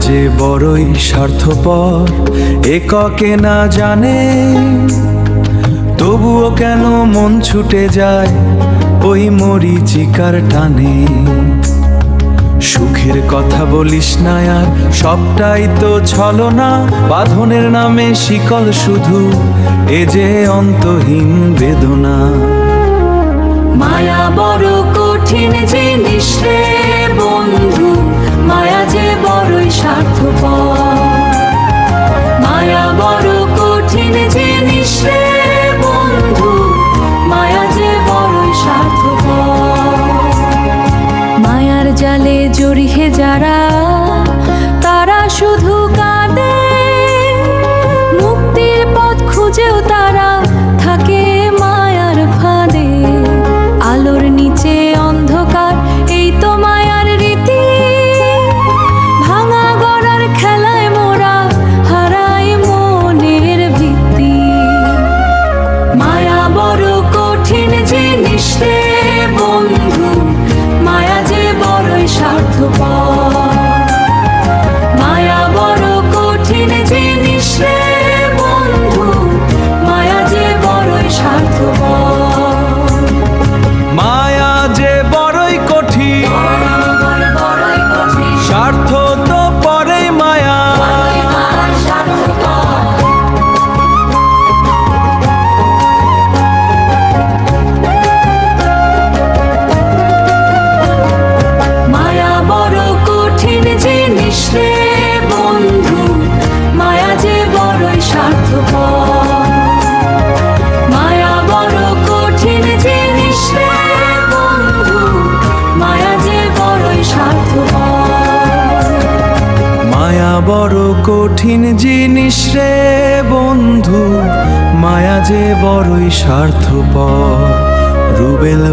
যে বড়ই স্বার্থপর এককে না জানে, তবুও কেন মন ছুটে যায় ওই মরীচিকার টানে। সুখের কথা বলিস না আর, সবটাই তো ছলনা, বাঁধনের নামে শিকল শুধু, এ যে অন্তহীন বেদনা। মায়া বড় কঠিন জিনিস রে বন্ধু, মায়া যে বড়ই স্বার্থপর। মায়া বড় কঠিন জিনিস রে বন্ধু, মায়া যে বড়ই স্বার্থপর। মায়ার জালে জড়িয়ে যারা, তারা শুধু কাঁদে, মুক্তির পথ খুঁজেও তারা থাকে মায়ার ফাঁদে। আলোর নিচে অন্ধকার, এই তো মায়ার রীতি, ভাঙা গড়ার খেলায় মোরা হারাই মনের ভিত্তি। মায়া বড় কঠিন জিনিস রে বন্ধু, মায়া যে বড়ই স্বার্থপর। মায়া বড় কঠিন জিনিস রে বন্ধু, মায়া যে বড়ই স্বার্থপর। মায়া যে বড়ই কঠিন, স্বার্থ তো পরেই মায়া। মায়া বড় কঠিন জিনিস রে বন্ধু, মায়া যে বড়ই স্বার্থপর। মায়া বড় কঠিন জিনিস রে বন্ধু, মায়া যে বড়ই স্বার্থপর। মায়া বড় কঠিন জিনিস রে বন্ধু, মায়া যে বড়ই স্বার্থপর। রুবেল